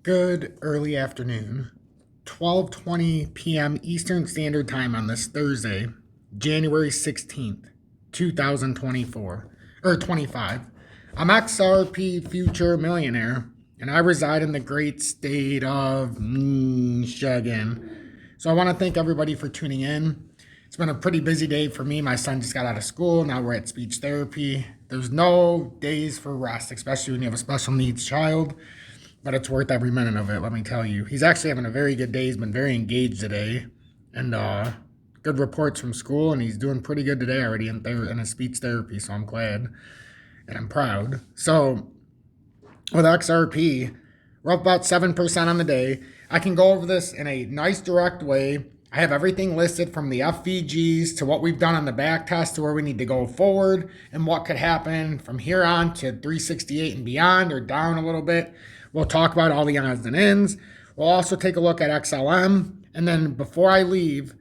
Good early afternoon, 12:20 p.m. Eastern Standard Time on this Thursday, January 16th, 2024 or 25. I'm XRP Future Millionaire, and I reside in the great state of Michigan. So I want to thank everybody for tuning in. It's been a pretty busy day for me. My son just got out of school. Now we're at speech therapy. There's no days for rest, especially when you have a special needs child. But it's worth every minute of it, let me tell you. He's actually having a very good day. He's been very engaged today. And good reports from school. And he's doing pretty good today already in his speech therapy. So I'm glad. And I'm proud. So with XRP, we're up about 7% on the day. I can go over this in a nice direct way. I have everything listed from the FVGs to what we've done on the back test to where we need to go forward and what could happen from here on to 368 and beyond or down a little bit. We'll talk about all the odds and ends. We'll also take a look at XLM. And then before I leave,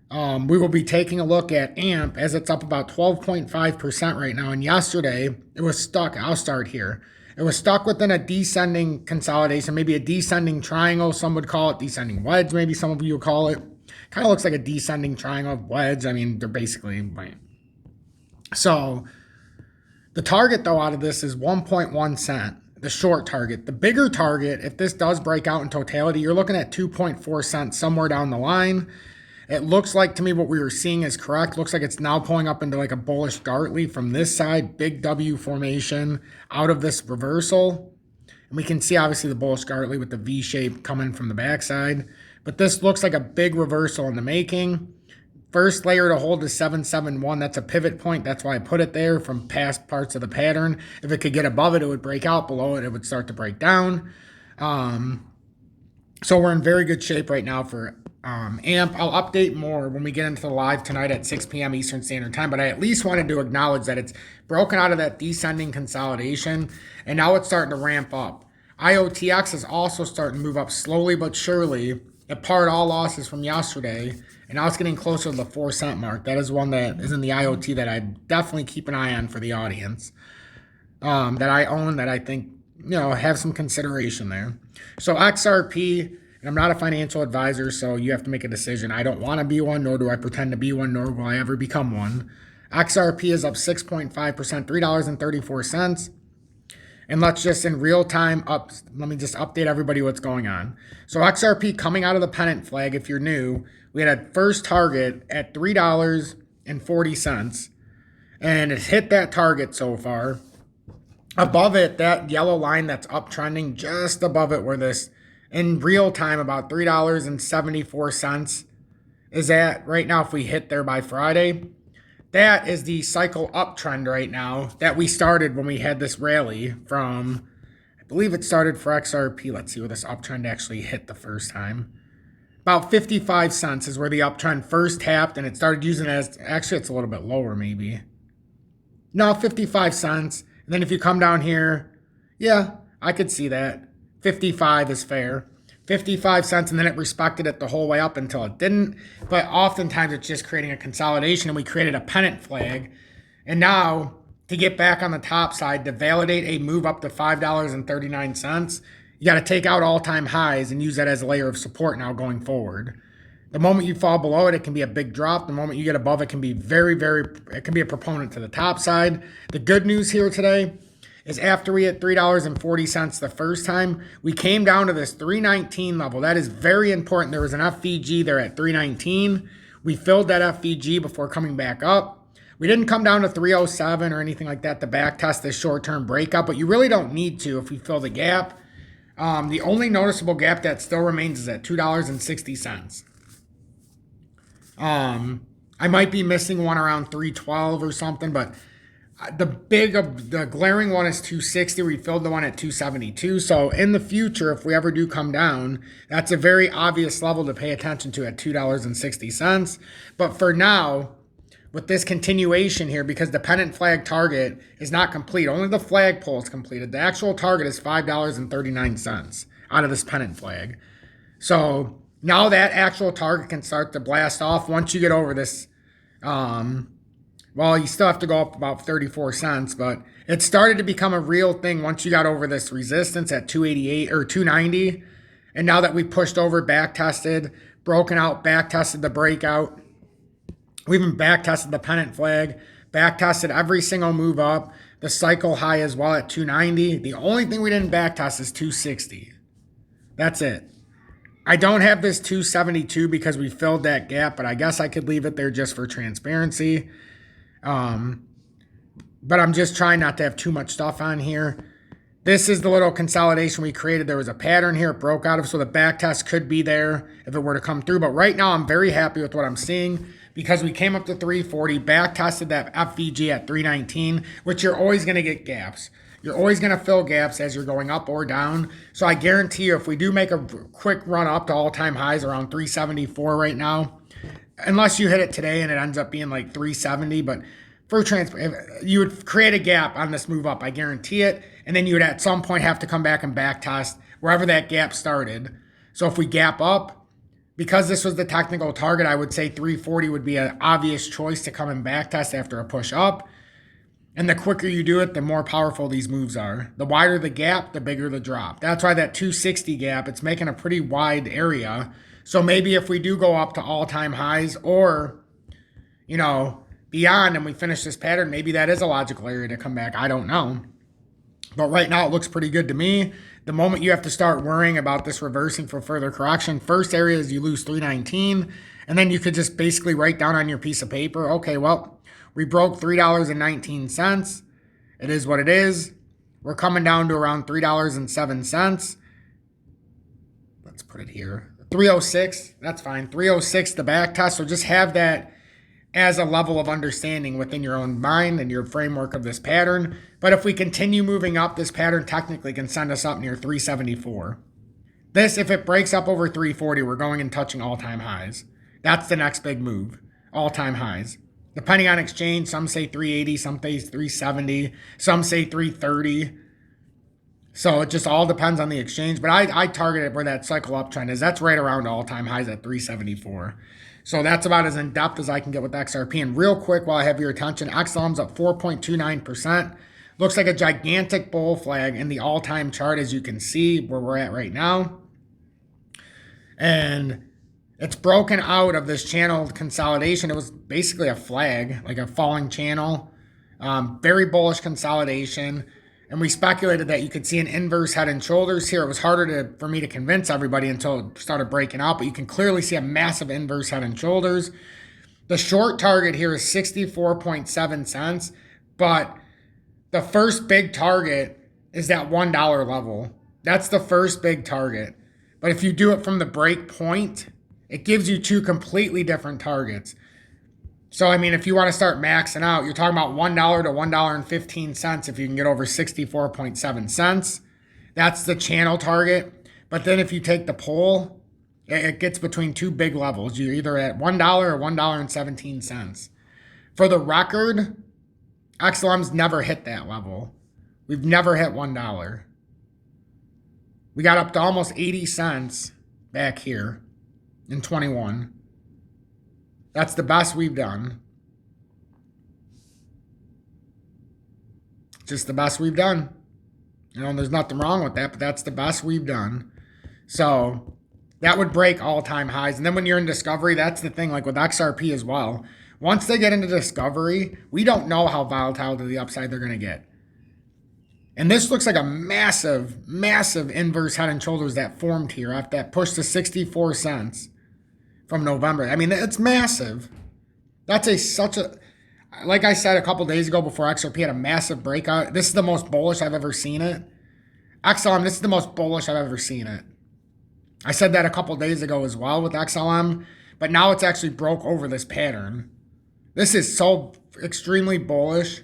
we will be taking a look at AMP as it's up about 12.5% right now. And yesterday, it was stuck. I'll start here. It was stuck within a descending consolidation, maybe a descending triangle. Some would call it descending wedge. Maybe some of you would call it. Kind of looks like a descending triangle wedge. I mean, they're basically. So the target, though, out of this is 1.1 cent. The short target. The bigger target, if this does break out in totality, you're looking at 2.4 cents somewhere down the line. It looks like to me what we were seeing is correct. Looks like it's now pulling up into like a bullish Gartley from this side, big W formation out of this reversal. And we can see obviously the bullish Gartley with the V shape coming from the backside. But this looks like a big reversal in the making. First layer to hold is 771. That's a pivot point. That's why I put it there from past parts of the pattern. If it could get above it, it would break out. Below it, it would start to break down. So we're in very good shape right now for AMP. I'll update more when we get into the live tonight at 6 p.m. Eastern Standard Time. But I at least wanted to acknowledge that it's broken out of that descending consolidation. And now it's starting to ramp up. IOTX is also starting to move up slowly but surely. It parred all losses from yesterday. And now it's getting closer to the 4 cent mark. That is one that is in the IoT that I definitely keep an eye on for the audience. That I own, that I think, have some consideration there. So XRP, and I'm not a financial advisor, so you have to make a decision. I don't want to be one, nor do I pretend to be one, nor will I ever become one. XRP is up 6.5%, $3.34. And let's just in real time let me just update everybody what's going on. So XRP coming out of the pennant flag, if you're new, we had a first target at $3.40, and it hit that target so far. Above it, that yellow line that's uptrending, just above it where this, in real time, about $3.74 is at right now if we hit there by Friday. That is the cycle uptrend right now that we started when we had this rally from, I believe it started for XRP. Let's see where this uptrend actually hit the first time. About 55 cents is where the uptrend first tapped, and it started using it as, actually it's a little bit lower maybe. No, 55 cents. And then if you come down here, yeah, I could see that. 55 is fair. 55 cents, and then it respected it the whole way up until it didn't. But oftentimes it's just creating a consolidation, and we created a pennant flag. And now, to get back on the top side, to validate a move up to $5.39, you got to take out all-time highs and use that as a layer of support now going forward. The moment you fall below it, it can be a big drop. The moment you get above it, can be it can be a proponent to the top side. The good news here today is after we hit $3.40 the first time, we came down to this 319 level. That is very important. There was an FVG there at 319. We filled that FVG before coming back up. We didn't come down to 307 or anything like that to back test this short-term breakout, but you really don't need to if we fill the gap. The only noticeable gap that still remains is at $2.60. I might be missing one around 312 or something, but the glaring one is 260. We filled the one at 272. So in the future, if we ever do come down, that's a very obvious level to pay attention to at $2.60. But for now, with this continuation here, because the pennant flag target is not complete, only the flagpole is completed. The actual target is $5.39 out of this pennant flag. So now that actual target can start to blast off once you get over this Well, you still have to go up about 34 cents, but it started to become a real thing once you got over this resistance at 288 or 290. And now that we pushed over, back tested, broken out, back tested the breakout. We even back tested the pennant flag, back tested every single move up, the cycle high as well at 290. The only thing we didn't back test is 260. That's it. I don't have this 272 because we filled that gap, but I guess I could leave it there just for transparency. But I'm just trying not to have too much stuff on here. This is the little consolidation we created. There was a pattern here it broke out of, so the back test could be there if it were to come through. But right now, I'm very happy with what I'm seeing because we came up to 340, back tested that FVG at 319, which you're always going to get gaps. You're always going to fill gaps as you're going up or down. So I guarantee you, if we do make a quick run up to all-time highs around 374 right now, unless you hit it today and it ends up being like 370, but for you would create a gap on this move up, I guarantee it. And then you would at some point have to come back and back test wherever that gap started. So if we gap up, because this was the technical target, I would say 340 would be an obvious choice to come and back test after a push up. And the quicker you do it, the more powerful these moves are. The wider the gap, the bigger the drop. That's why that 260 gap, it's making a pretty wide area. So maybe if we do go up to all-time highs or, beyond and we finish this pattern, maybe that is a logical area to come back. I don't know. But right now it looks pretty good to me. The moment you have to start worrying about this reversing for further correction, first area is you lose 319. And then you could just basically write down on your piece of paper, okay, well, we broke $3.19. It is what it is. We're coming down to around $3.07. Let's put it here. 306, that's fine. 306, the back test. So just have that as a level of understanding within your own mind and your framework of this pattern. But if we continue moving up, this pattern technically can send us up near 374. This, if it breaks up over 340, we're going and touching all-time highs. That's the next big move, all-time highs. Depending on exchange, some say 380, some say 370, some say 330. So it just all depends on the exchange. But I target it where that cycle uptrend is. That's right around all-time highs at 374. So that's about as in-depth as I can get with XRP. And real quick, while I have your attention, XLM's up 4.29%. Looks like a gigantic bull flag in the all-time chart, as you can see where we're at right now. And it's broken out of this channel consolidation. It was basically a flag, like a falling channel. Very bullish consolidation. And we speculated that you could see an inverse head and shoulders here. It was harder for me to convince everybody until it started breaking out. But you can clearly see a massive inverse head and shoulders. The short target here is 64.7 cents. But the first big target is that $1 level. That's the first big target. But if you do it from the break point, it gives you two completely different targets. So, I mean, if you want to start maxing out, you're talking about $1 to $1.15 if you can get over 64.7 cents. That's the channel target. But then if you take the pull, it gets between two big levels. You're either at $1 or $1.17. For the record, XLM's never hit that level. We've never hit $1. We got up to almost 80 cents back here in 21. That's the best we've done. Just the best we've done. There's nothing wrong with that, but that's the best we've done. So that would break all-time highs. And then when you're in discovery, that's the thing, like with XRP as well. Once they get into discovery, we don't know how volatile to the upside they're going to get. And this looks like a massive, massive inverse head and shoulders that formed here after that push to 64 cents from November. I mean, it's massive. That's like I said a couple days ago before XRP had a massive breakout. This is the most bullish I've ever seen it. XLM, this is the most bullish I've ever seen it. I said that a couple days ago as well with XLM, but now it's actually broke over this pattern. This is so extremely bullish.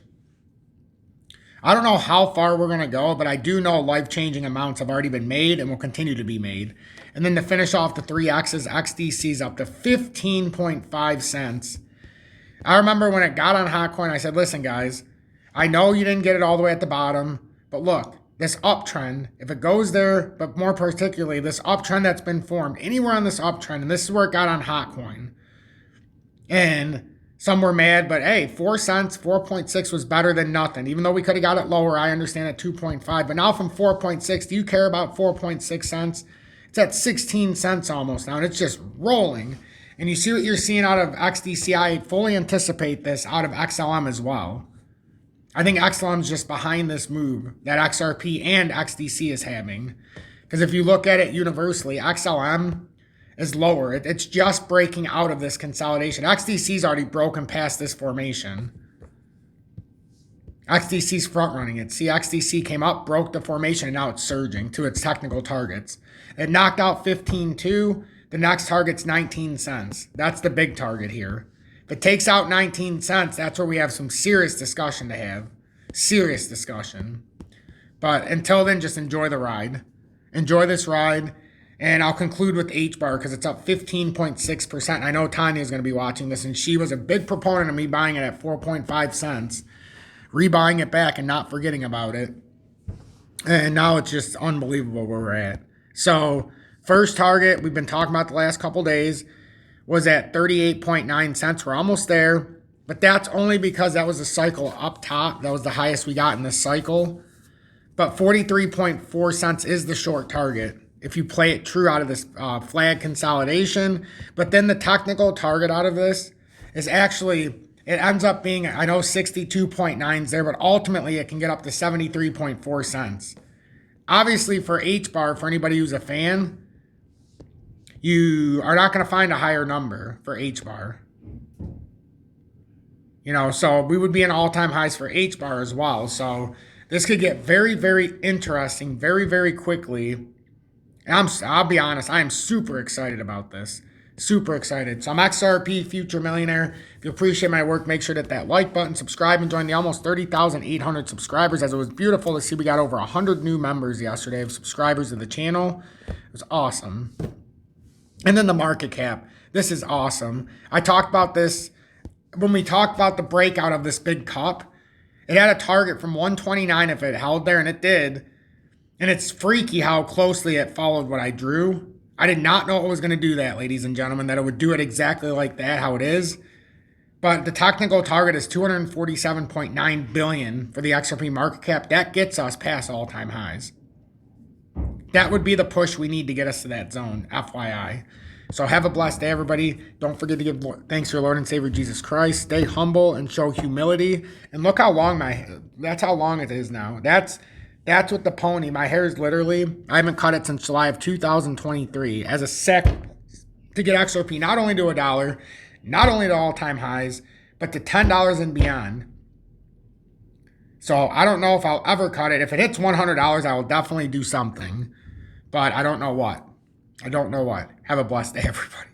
I don't know how far we're going to go, but I do know life-changing amounts have already been made and will continue to be made. And then to finish off the 3X's, XDC's up to 15.5 cents. I remember when it got on HOTCOIN, I said, listen, guys, I know you didn't get it all the way at the bottom, but look, this uptrend, if it goes there, but more particularly, this uptrend that's been formed, anywhere on this uptrend, and this is where it got on HOTCOIN. And Some were mad, but hey, 4 cents, 4.6 was better than nothing. Even though we could have got it lower, I understand at 2.5. But now from 4.6, do you care about 4.6 cents? It's at 16 cents almost now, and it's just rolling. And you see what you're seeing out of XDC. I fully anticipate this out of XLM as well. I think XLM is just behind this move that XRP and XDC is having. Because if you look at it universally, XLM is lower. It's just breaking out of this consolidation. XDC's already broken past this formation. XDC's front running it. See, XDC came up, broke the formation, and now it's surging to its technical targets. It knocked out 15.2. The next target's 19 cents. That's the big target here. If it takes out 19 cents, that's where we have some serious discussion to have. Serious discussion. But until then, just enjoy the ride. Enjoy this ride. And I'll conclude with HBAR because it's up 15.6%. I know Tanya is going to be watching this, and she was a big proponent of me buying it at 4.5 cents, rebuying it back and not forgetting about it. And now it's just unbelievable where we're at. So first target we've been talking about the last couple days was at 38.9 cents. We're almost there, but that's only because that was a cycle up top. That was the highest we got in this cycle. But 43.4 cents is the short target if you play it true out of this flag consolidation. But then the technical target out of this is actually, it ends up being, I know 62.9 is there, but ultimately it can get up to 73.4 cents. Obviously for HBAR, for anybody who's a fan, you are not going to find a higher number for HBAR. You know, so we would be in all-time highs for HBAR as well. So this could get very, very interesting very, very quickly. And I'll be honest, I am super excited about this. Super excited. So I'm XRP Future Millionaire. If you appreciate my work, make sure to hit that like button, subscribe, and join the almost 30,800 subscribers. As it was beautiful to see we got over 100 new members yesterday of subscribers to the channel. It was awesome. And then the market cap. This is awesome. I talked about this when we talked about the breakout of this big cup. It had a target from 129 if it held there, and it did. And it's freaky how closely it followed what I drew. I did not know it was going to do that, ladies and gentlemen, that it would do it exactly like that, how it is. But the technical target is 247.9 billion for the XRP market cap. That gets us past all-time highs. That would be the push we need to get us to that zone, FYI. So have a blessed day, everybody. Don't forget to give thanks to your Lord and Savior Jesus Christ. Stay humble and show humility. And look how long that's how long it is now. That's with the pony. My hair is literally, I haven't cut it since July of 2023 as a sec to get XRP not only to $1, not only to all-time highs, but to $10 and beyond. So I don't know if I'll ever cut it. If it hits $100, I will definitely do something. But I don't know what. I don't know what. Have a blessed day, everybody.